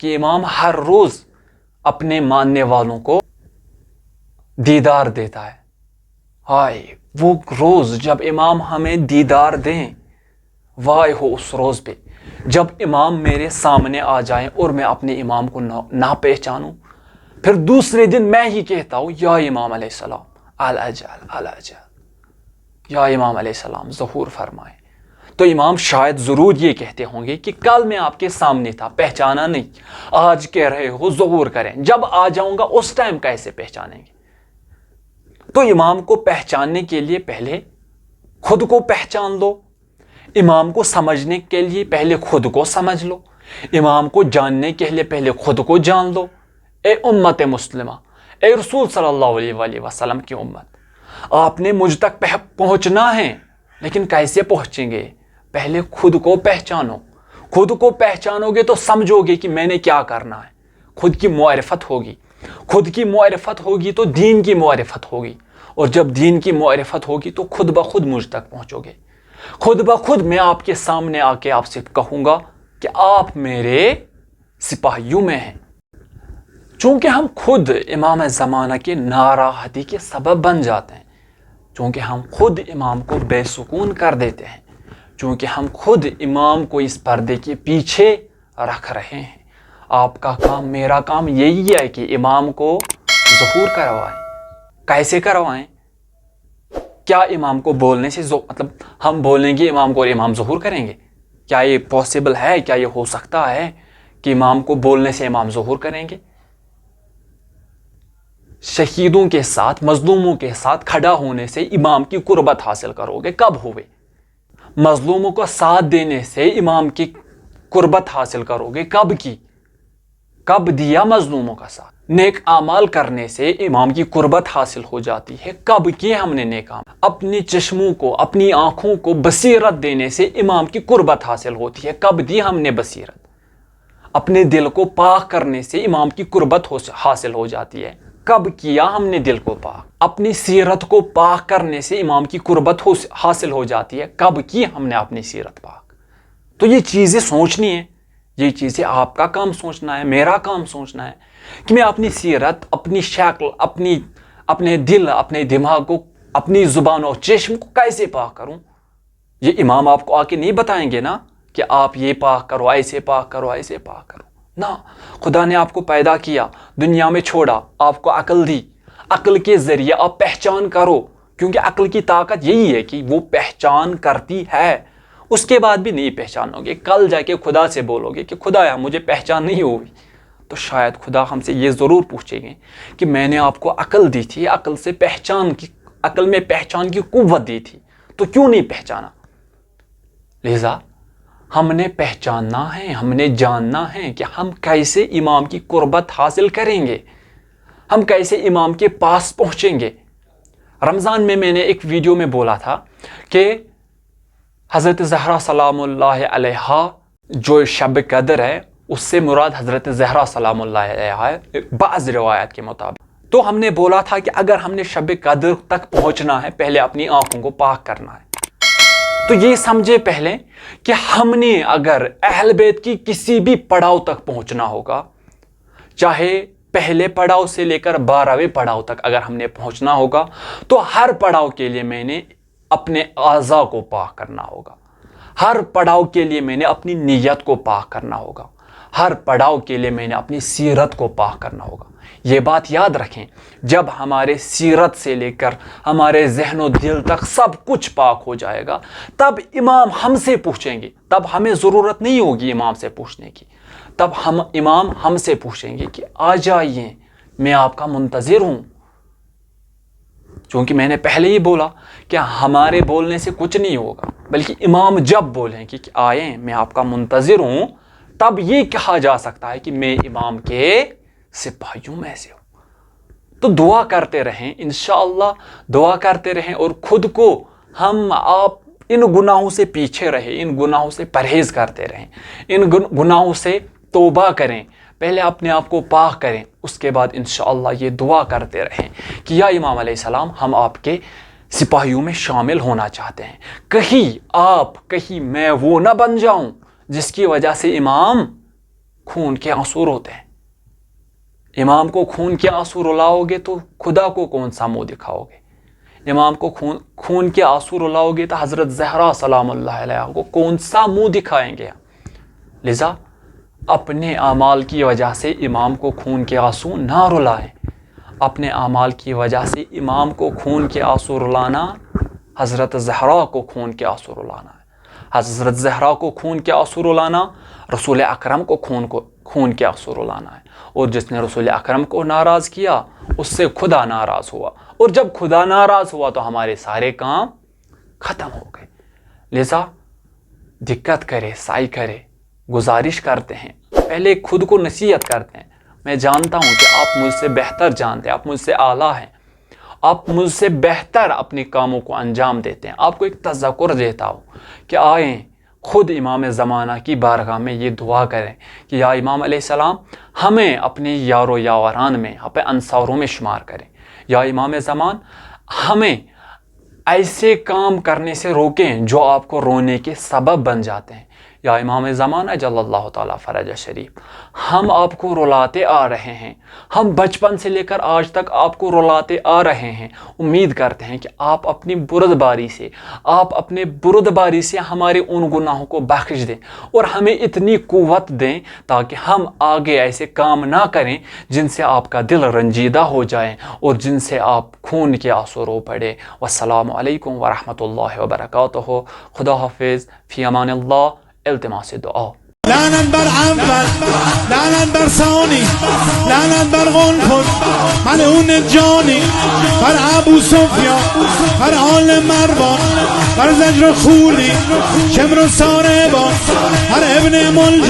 کہ امام ہر روز اپنے ماننے والوں کو دیدار دیتا ہے. ہائے وہ روز جب امام ہمیں دیدار دیں، وائے ہو اس روز پہ جب امام میرے سامنے آ جائیں اور میں اپنے امام کو نہ پہچانوں. پھر دوسرے دن میں ہی کہتا ہوں یا امام علیہ السلام الاجل الاجل، یا امام علیہ السلام ظہور فرمائیں. تو امام شاید ضرور یہ کہتے ہوں گے کہ کل میں آپ کے سامنے تھا، پہچانا نہیں، آج کہہ رہے ہو ظہور کریں، جب آ جاؤں گا اس ٹائم کیسے پہچانیں گے؟ تو امام کو پہچاننے کے لیے پہلے خود کو پہچان لو، امام کو سمجھنے کے لیے پہلے خود کو سمجھ لو، امام کو جاننے کے لیے پہلے خود کو جان لو. اے امت مسلمہ، اے رسول صلی اللہ علیہ وآلہ وسلم کی امت، آپ نے مجھ تک پہنچنا ہے، لیکن کیسے پہنچیں گے؟ پہلے خود کو پہچانو. خود کو پہچانو گے تو سمجھو گے کہ میں نے کیا کرنا ہے. خود کی معرفت ہوگی، خود کی معرفت ہوگی تو دین کی معرفت ہوگی، اور جب دین کی معرفت ہوگی تو خود بخود مجھ تک پہنچو گے. خود بخود میں آپ کے سامنے آ کے آپ سے کہوں گا کہ آپ میرے سپاہیوں میں ہیں. چونکہ ہم خود امام زمانہ کے ناراحتی کے سبب بن جاتے ہیں، چونکہ ہم خود امام کو بے سکون کر دیتے ہیں، چونکہ ہم خود امام کو اس پردے کے پیچھے رکھ رہے ہیں. آپ کا کام، میرا کام یہی ہے کہ امام کو ظہور کروائیں. کیسے کروائیں؟ کیا امام کو بولنے سے مطلب ہم بولیں گے امام کو اور امام ظہور کریں گے؟ کیا یہ پاسبل ہے؟ کیا یہ ہو سکتا ہے کہ امام کو بولنے سے امام ظہور کریں گے؟ شہیدوں کے ساتھ، مظلوموں کے ساتھ کھڑا ہونے سے امام کی قربت حاصل کرو گے. کب ہوئے؟ مظلوموں کو ساتھ دینے سے امام کی قربت حاصل کرو گے. کب کی؟ کب دیا مظلوموں کا ساتھ؟ نیک اعمال کرنے سے امام کی قربت حاصل ہو جاتی ہے. کب کیے ہم نے نیک اعمال؟ اپنی چشموں کو، اپنی آنکھوں کو بصیرت دینے سے امام کی قربت حاصل ہوتی ہے. کب دی ہم نے بصیرت؟ اپنے دل کو پاک کرنے سے امام کی قربت حاصل ہو جاتی ہے. کب کیا ہم نے دل کو پاک؟ اپنی سیرت کو پاک کرنے سے امام کی قربت حاصل ہو جاتی ہے. کب کی ہم نے اپنی سیرت پاک؟ تو یہ چیزیں سوچنی ہے، یہ چیزیں آپ کا کام سوچنا ہے، میرا کام سوچنا ہے کہ میں اپنی سیرت، اپنی شکل، اپنے دل، اپنے دماغ کو، اپنی زبان اور چشم کو کیسے پاک کروں. یہ امام آپ کو آ کے نہیں بتائیں گے نا کہ آپ یہ پاک کرو، ایسے پاک کرو، ایسے پاک کرو. نہ، خدا نے آپ کو پیدا کیا، دنیا میں چھوڑا، آپ کو عقل دی. عقل کے ذریعے آپ پہچان کرو، کیونکہ عقل کی طاقت یہی ہے کہ وہ پہچان کرتی ہے. اس کے بعد بھی نہیں پہچانو گے، کل جا کے خدا سے بولو گے کہ خدایا مجھے پہچان نہیں ہوئی، تو شاید خدا ہم سے یہ ضرور پوچھیں گے کہ میں نے آپ کو عقل دی تھی، عقل میں پہچان کی قوت دی تھی، تو کیوں نہیں پہچانا؟ لہذا ہم نے پہچاننا ہے، ہم نے جاننا ہے کہ ہم کیسے امام کی قربت حاصل کریں گے، ہم کیسے امام کے پاس پہنچیں گے. رمضان میں نے ایک ویڈیو میں بولا تھا کہ حضرت زہرا سلام اللہ علیہا جو شب قدر ہے، اس سے مراد حضرت زہرا سلام اللہ علیہا ہے بعض روایات کے مطابق. تو ہم نے بولا تھا کہ اگر ہم نے شب قدر تک پہنچنا ہے، پہلے اپنی آنکھوں کو پاک کرنا ہے. تو یہ سمجھے پہلے کہ ہم نے اگر اہل بیت کی کسی بھی پڑاؤ تک پہنچنا ہوگا، چاہے پہلے پڑاؤ سے لے کر 12ویں پڑاؤ تک اگر ہم نے پہنچنا ہوگا، تو ہر پڑاؤ کے لیے میں نے اپنے اعضاء کو پاک کرنا ہوگا. ہر پڑاؤ کے لیے میں نے اپنی نیت کو پاک کرنا ہوگا. ہر پڑاؤ کے لیے میں نے اپنی سیرت کو پاک کرنا ہوگا. یہ بات یاد رکھیں، جب ہمارے سیرت سے لے کر ہمارے ذہن و دل تک سب کچھ پاک ہو جائے گا، تب امام ہم سے پوچھیں گے. تب ہمیں ضرورت نہیں ہوگی امام سے پوچھنے کی. تب امام ہم سے پوچھیں گے کہ آ جائیے، میں آپ کا منتظر ہوں. چونکہ میں نے پہلے ہی بولا کہ ہمارے بولنے سے کچھ نہیں ہوگا، بلکہ امام جب بولیں کہ آئیں میں آپ کا منتظر ہوں، تب یہ کہا جا سکتا ہے کہ میں امام کے سپاہیوں میں سے ہوں. تو دعا کرتے رہیں، انشاءاللہ دعا کرتے رہیں، اور خود کو آپ ان گناہوں سے پیچھے رہیں، ان گناہوں سے پرہیز کرتے رہیں، ان گناہوں سے توبہ کریں، پہلے اپنے آپ کو پاک کریں. اس کے بعد انشاءاللہ یہ دعا کرتے رہیں کہ یا امام علیہ السلام، ہم آپ کے سپاہیوں میں شامل ہونا چاہتے ہیں. کہیں میں وہ نہ بن جاؤں جس کی وجہ سے امام خون کے آنسو روتے ہیں. امام کو خون کے آنسو رلاؤ گے تو خدا کو کون سا منہ دکھاؤ گے؟ امام کو خون کے آنسو رلاؤ گے تو حضرت زہرا سلام اللہ علیہ کو کون سا منہ دکھائیں گے؟ لذا اپنے اعمال کی وجہ سے امام کو خون کے آنسو نہ رلائیں. اپنے اعمال کی وجہ سے امام کو خون کے آنسو رلانا حضرت زہرا کو خون کے آنسو رلانا ہے. حضرت زہرا کو خون کے آنسو رلانا رسول اکرم کو خون کے آنسو رلانا ہے. اور جس نے رسول اکرم کو ناراض کیا اس سے خدا ناراض ہوا, اور جب خدا ناراض ہوا تو ہمارے سارے کام ختم ہو گئے. لذا دقت کرے, سعی کرے, گزارش کرتے ہیں, پہلے خود کو نصیحت کرتے ہیں. میں جانتا ہوں کہ آپ مجھ سے بہتر جانتے ہیں, آپ مجھ سے اعلیٰ ہیں, آپ مجھ سے بہتر اپنے کاموں کو انجام دیتے ہیں. آپ کو ایک تذکر دیتا ہوں کہ آئیں خود امام زمانہ کی بارگاہ میں یہ دعا کریں کہ یا امام علیہ السلام ہمیں اپنے یار و یاوران میں, اپنے انصاروں میں شمار کریں. یا امام زمان ہمیں ایسے کام کرنے سے روکیں جو آپ کو رونے کے سبب بن جاتے ہیں. یا امام زمانہ جل اللہ تعالیٰ فرج شریف, ہم آپ کو رلاتے آ رہے ہیں, ہم بچپن سے لے کر آج تک آپ کو رلاتے آ رہے ہیں. امید کرتے ہیں کہ آپ اپنی بردباری سے ہمارے ان گناہوں کو بخش دیں اور ہمیں اتنی قوت دیں تاکہ ہم آگے ایسے کام نہ کریں جن سے آپ کا دل رنجیدہ ہو جائے اور جن سے آپ خون کے آنسو رو پڑے. والسلام علیکم ورحمۃ اللہ وبرکاتہ. خدا حافظ, فی امان اللہ. التماس دعا. لعنت بر اول، لعنت بر ثانی، لعنت بر غلفل ملعون جانی، بر ابو سفیان، بر آل مروان، بر زجر خولی، شمر و ساربان، بر ابن ملجم.